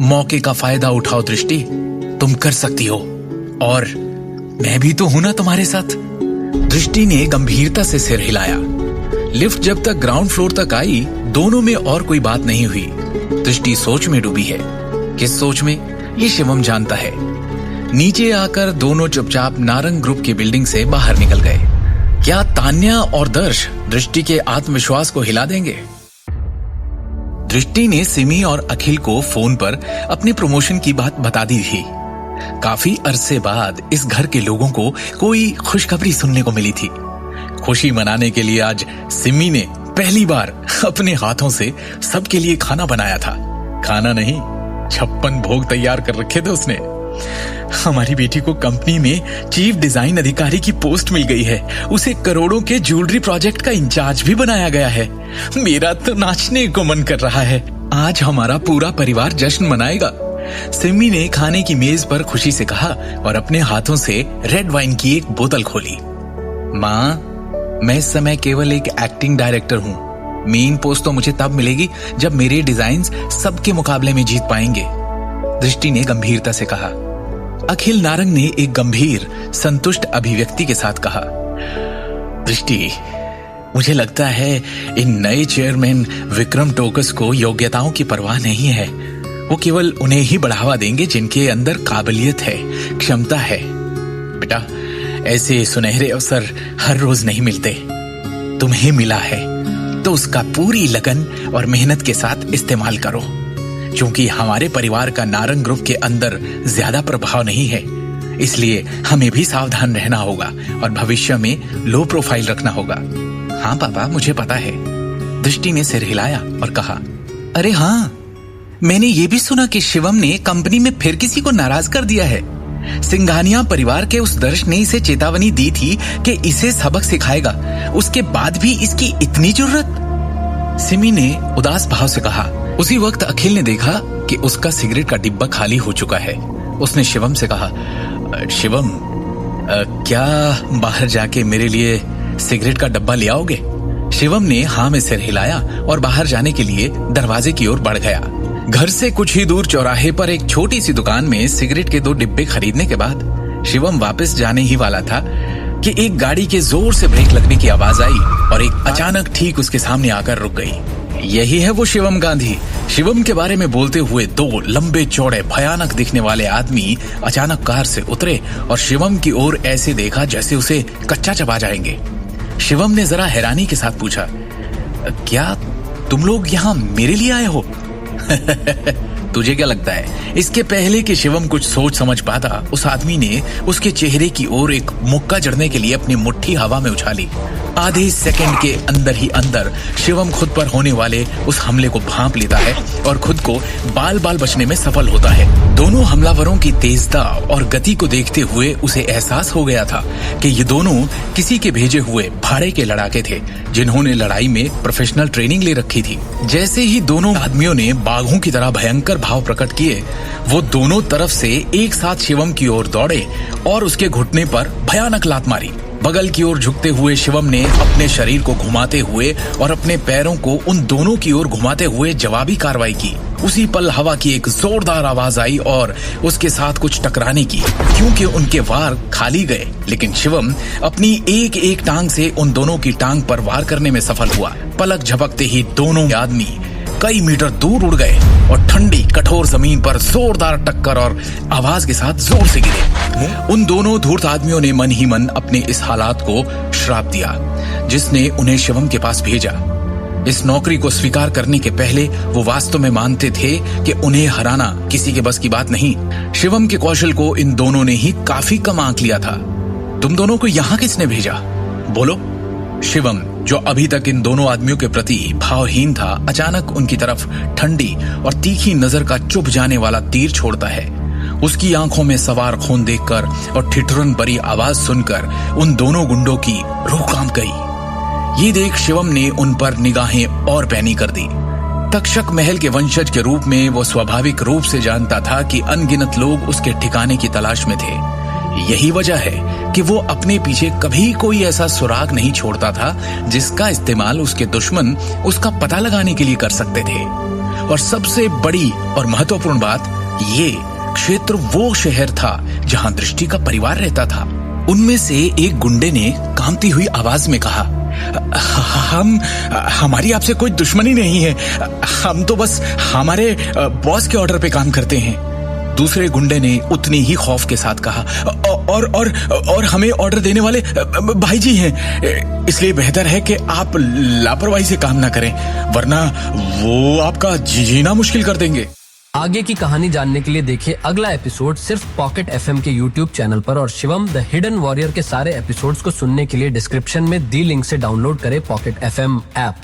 मौके का फायदा उठाओ दृष्टि, तुम कर सकती हो, और मैं भी तो हूं ना तुम्हारे साथ। दृष्टि ने गंभीरता से सिर हिलाया। लिफ्ट जब तक ग्राउंड फ्लोर तक आई, दोनों में और कोई बात नहीं हुई। दृष्टि सोच में डूबी है। किस सोच में, ये शिवम जानता है। नीचे आकर दोनों चुपचाप नारंग ग्रुप की बिल्डिंग से बाहर निकल गए। क्या तान्या और दर्श दृष्टि के आत्मविश्वास को हिला देंगे? दृष्टि ने सिमी और अखिल को फोन पर अपने प्रमोशन की बात बता दी थी। काफी अरसे बाद इस घर के लोगों को कोई खुशखबरी सुनने को मिली थी। खुशी मनाने के लिए आज सिमी ने पहली बार अपने हाथों से सबके लिए खाना बनाया था। खाना नहीं, 56 भोग तैयार कर रखे थे उसने। हमारी बेटी को कंपनी में चीफ डिजाइन अधिकारी की पोस्ट मिल गई है। उसे करोड़ों के ज्वेलरी प्रोजेक्ट का इंचार्ज भी बनाया गया है। मेरा तो नाचने को मन कर रहा है। आज हमारा पूरा परिवार जश्न मनाएगा। सिमी ने खाने की मेज पर खुशी से कहा और अपने हाथों से रेड वाइन की एक बोतल खोली। माँ, मैं इस समय केवल एक एक्टिंग डायरेक्टर हूँ। मेन पोस्ट तो मुझे तब मिलेगी जब मेरे डिजाइन्स सबके मुकाबले में जीत पाएंगे, दृष्टि ने गंभीरता से कहा। अखिल नारंग ने एक गंभीर संतुष्ट अभिव्यक्ति के साथ कहा, दृष्टि, मुझे लगता है इन नए चेयरमैन विक्रम टोकस को योग्यताओं की परवाह नहीं है। वो केवल उन्हें ही बढ़ावा देंगे जिनके अंदर काबिलियत है, क्षमता है। बेटा, ऐसे सुनहरे अवसर हर रोज नहीं मिलते। तुम्हें मिला है तो उसका पूरी लगन और मेहनत के साथ इस्तेमाल करो। क्योंकि हमारे परिवार का नारंग ग्रुप के अंदर ज्यादा प्रभाव नहीं है, इसलिए हमें भी सावधान रहना होगा और भविष्य में लो प्रोफाइल रखना होगा। हाँ पापा, मुझे पता है, दृष्टि ने सिर हिलाया और कहा। अरे हाँ, मैंने ये भी सुना कि शिवम ने कंपनी में फिर किसी को नाराज कर दिया है। सिंघानिया परिवार के उस दर्श ने इसे चेतावनी दी थी कि इसे सबक सिखाएगा, उसके बाद भी इसकी इतनी जरूरत? सिमी ने उदास भाव से कहा। उसी वक्त अखिल ने देखा कि उसका सिगरेट का डिब्बा खाली हो चुका है। उसने शिवम से कहा, शिवम, क्या बाहर जाके मेरे लिए सिगरेट का डब्बा ले आओगे? शिवम ने हाँ में सिर हिलाया और बाहर जाने के लिए दरवाजे की ओर बढ़ गया। घर से कुछ ही दूर चौराहे पर एक छोटी सी दुकान में सिगरेट के 2 डिब्बे खरीदने के बाद शिवम वापस जाने ही वाला था कि एक गाड़ी के जोर से ब्रेक लगने की आवाज आई और एक अचानक ठीक उसके सामने आकर रुक गई। यही है वो शिवम गांधी। शिवम के बारे में बोलते हुए 2 लंबे चौड़े भयानक दिखने वाले आदमी अचानक कार से उतरे और शिवम की ओर ऐसे देखा जैसे उसे कच्चा चबा जाएंगे। शिवम ने जरा हैरानी के साथ पूछा, क्या तुम लोग यहाँ मेरे लिए आए हो? तुझे क्या लगता है? इसके पहले कि शिवम कुछ सोच समझ पाता, उस आदमी ने उसके चेहरे की ओर एक मुक्का जड़ने के लिए अपनी मुट्ठी हवा में उछाली। आधे सेकंड के अंदर ही अंदर शिवम खुद पर होने वाले उस हमले को भांप लेता है और खुद को बाल बाल बचने में सफल होता है। दोनों हमलावरों की तेजता और गति को देखते हुए उसे एहसास हो गया था कि ये दोनों किसी के भेजे हुए भाड़े के लड़ाके थे, जिन्होंने लड़ाई में प्रोफेशनल ट्रेनिंग ले रखी थी। जैसे ही दोनों आदमियों ने बाघों की तरह भयंकर भाव प्रकट किए, वो दोनों तरफ से एक साथ शिवम की ओर दौड़े और उसके घुटने पर भयानक लात मारी। बगल की ओर झुकते हुए शिवम ने अपने शरीर को घुमाते हुए और अपने पैरों को उन दोनों की ओर घुमाते हुए जवाबी कार्रवाई की। उसी पल हवा की एक जोरदार आवाज आई और उसके साथ कुछ टकराने की, क्योंकि उनके वार खाली गए, लेकिन शिवम अपनी एक एक टांग से उन दोनों की टांग पर वार करने में सफल हुआ। पलक झपकते ही दोनों आदमी कई मीटर दूर उड़ गए और ठंडी कठोर जमीन पर जोरदार टक्कर और आवाज के साथ जोर से गिरे। उन दोनों धूर्त आदमियों ने मन ही मन अपने इस हालात को श्राप दिया जिसने उन्हें शिवम के पास भेजा। इस नौकरी को स्वीकार करने के पहले वो वास्तव में मानते थे कि उन्हें हराना किसी के बस की बात नहीं। शिवम के कौशल को इन दोनों ने ही काफी कम आंक लिया था। तुम दोनों को यहाँ किसने भेजा? बोलो। शिवम, जो अभी तक इन दोनों आदमियों के प्रति भावहीन था, अचानक उनकी तरफ ठंडी और तीखी नजर का चुभ जाने वाला तीर छोड़ता है। उसकी आंखों में सवार खून देखकर और ठिठुरन भरी आवाज सुनकर उन दोनों गुंडों की रूह कांप गई। ये देख शिवम ने उन पर निगाहें और पैनी कर दी। तक्षक महल के वंशज के रूप में वो स्वाभाविक रूप से जानता था कि अनगिनत लोग उसके ठिकाने की तलाश में थे। यही वजह है कि वो अपने पीछे कभी कोई ऐसा सुराग नहीं छोड़ता था जिसका इस्तेमाल उसके दुश्मन उसका पता लगाने के लिए कर सकते थे। और सबसे बड़ी और महत्वपूर्ण बात, ये क्षेत्र वो शहर था जहां दृष्टि का परिवार रहता था। उनमें से एक गुंडे ने कांपती हुई आवाज में कहा, हमारी आपसे कोई दुश्मनी नहीं है, हम तो बस हमारे बॉस के ऑर्डर पे काम करते हैं। दूसरे गुंडे ने उतनी ही खौफ के साथ कहा, और हमें ऑर्डर देने वाले भाई जी हैं, इसलिए बेहतर है कि आप लापरवाही से काम ना करें, वरना वो आपका जीना मुश्किल कर देंगे। आगे की कहानी जानने के लिए देखिए अगला एपिसोड सिर्फ पॉकेट एफएम के यूट्यूब चैनल पर, और शिवम द हिडन वॉरियर के सारे एपिसोड्स को सुनने के लिए डिस्क्रिप्शन में दी लिंक से डाउनलोड करें पॉकेट एफएम ऐप।